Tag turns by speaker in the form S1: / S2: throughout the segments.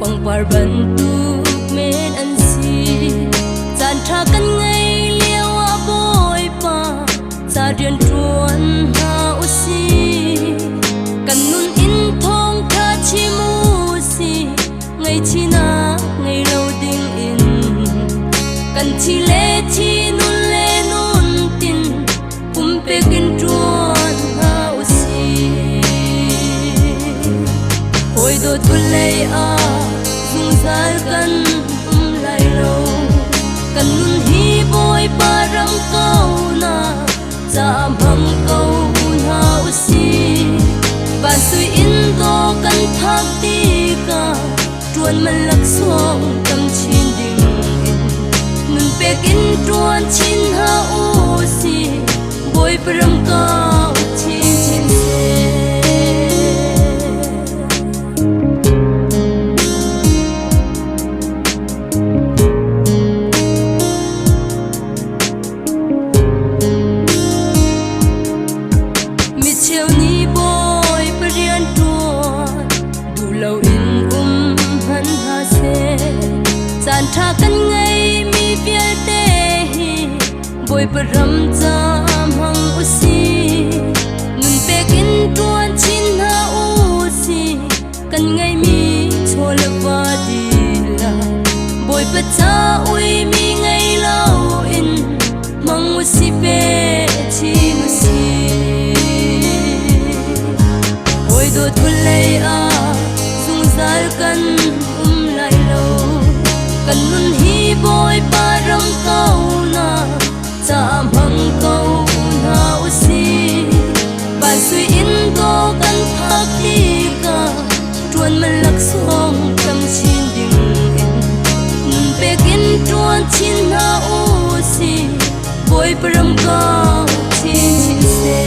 S1: pangpar bantu men ansi chan tha kan ngai lewa boy pa sa rian truan ha usi kan nun in thong tha chi mu si ngai chi na ngai lo ding in kan chi le chi nun le nun tin kum pe kin truan ha usi hoi do tu le a dung zal kan lai lo kan nun hi boy parang kau na cha bhang kau na usi ban sui in do kan thak ti ka truan man lak song tam chin ding in nun pe kin truan chin ha usi boy parang kau chin chin se san tha kan ngai mi vial te hi boy param cham hang usi nun pe kin tuan chin ha usi kan ngai mi chol va di la boy pa cha ui mi ngai lo in mang usi pe chin usi boy do thulai a sung zal kan lai lo kan nun hi boy parang kau na cha bhang kau na usi ban sui in do kan thak ti ka truan man lak song tam chin ding in nun pe kin truan chin na usi boy parang kau chin chin se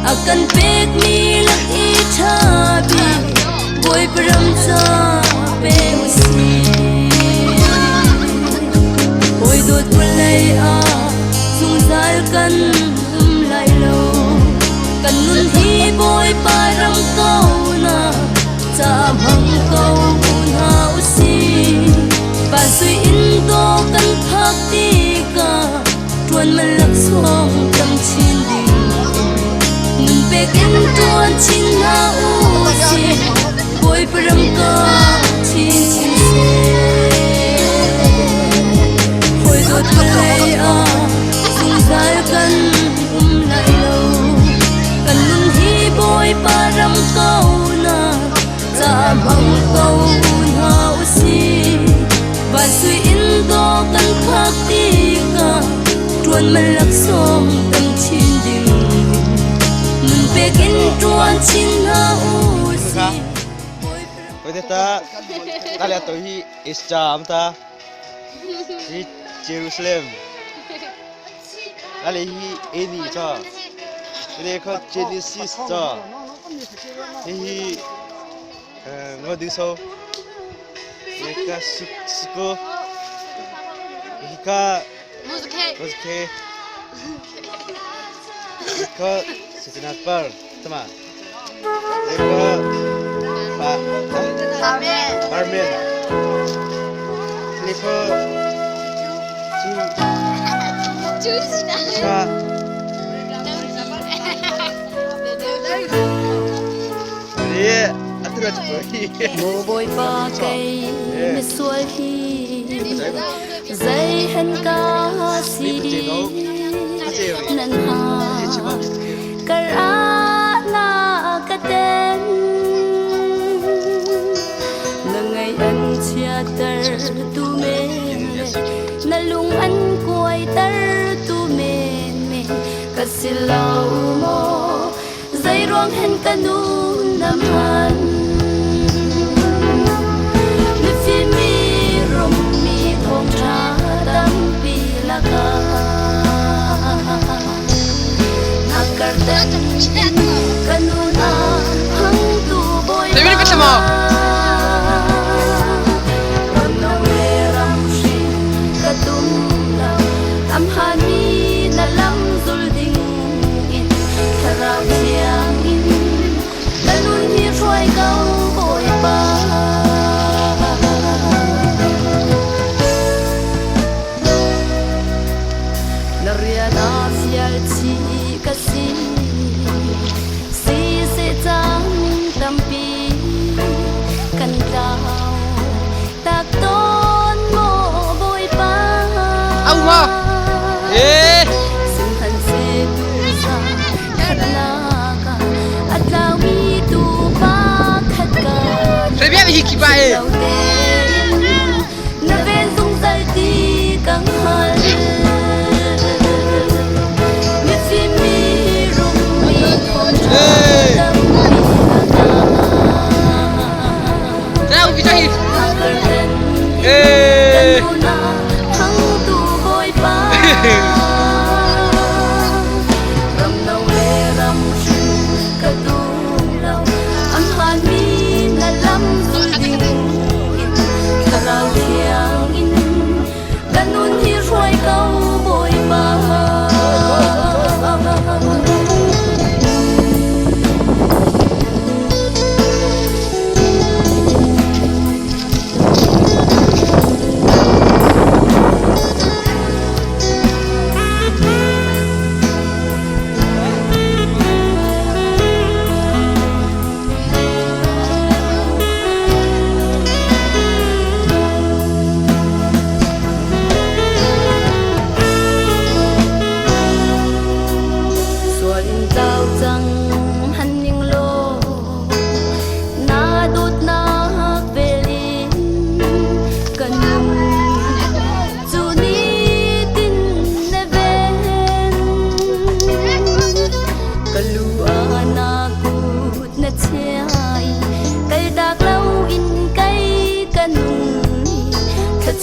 S1: akan pek mi lak i thabi boy param cha pe usi boy do tulai a sung zal kan lai lo kan nun hi boy param kau na cha bhang kau na usi ba sui in do kan thak ti ka truan man lak song tam chin ding nun pe kin truan chin na usi boy param ka chin chin se hoi do thulai a sung zal kan lai lo kan nun hi boy param kau na cha bhang kau na usi ban sui in do kan thak ti ka truan man lak song tam chin ding nun pe kin truan chin ha usi
S2: oi ta talia to hi istam ta hi Jerusalem ali hi eni cha le kho Genesis cha hi ngodi so le ka suko hi ka muzke ka sejenak par teman le ka Parmen Lipo Ka Dia atu dah cukup.
S1: Mo boy pa kay miswal hi zai han ka si nan ha kar lâu mô dây ruộng hen canu nam han mi phi mi rum mi thong cha dam pi la ka nakarten canu na hang tu boy
S3: Demi ni bersama. Eh,
S1: Simhan se pusa khatna ka atlawi tu pa khat ka
S3: saya biar biji kipa eh.
S1: na ven sung zal ti kang hal mi fi mi rum mi thon
S3: Eh. Tahu kita ini. Eh.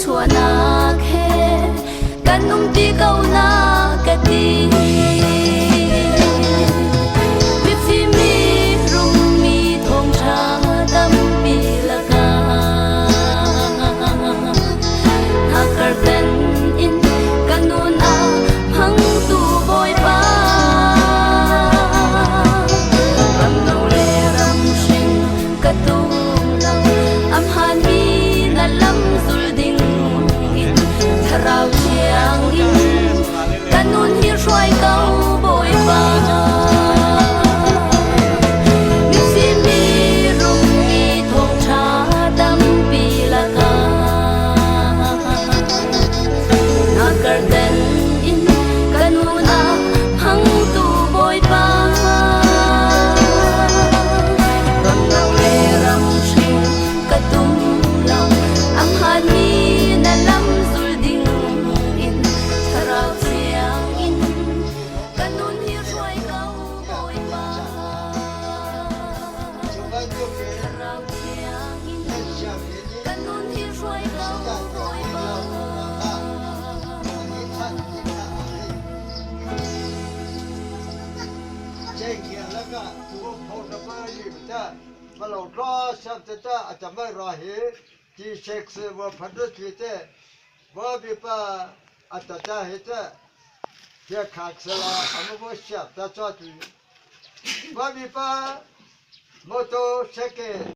S3: chua na khe kanum ti kau na ka ti mi fi mi rum mi thong cha dam pi la ka na kar ten in kanun a hang tu boy pa ram no le ram shin ka tu am han mi na lam zul ding rau chiang in kanun hi roi kau boy pa mi si mi rum mi thong cha dam pi la ka na kar den in kanun a hang tu boy pa ram nau le ram shin ka tum lau am han mi na lam zul ding in rau chiang in kanun hi roi kau boy pa rau chiang in kanun hi roi kau boy pa
S4: มาหลอกรอสัมเตตาอาจจะไม่รอเห็นที่เช็คเซว่าพันธุ์ที่เตว่าบีป้าอาจจะเห็นเตเที่ยขาดสละอนุบชับตาจอดว่าบีป้าโมโตเช็ค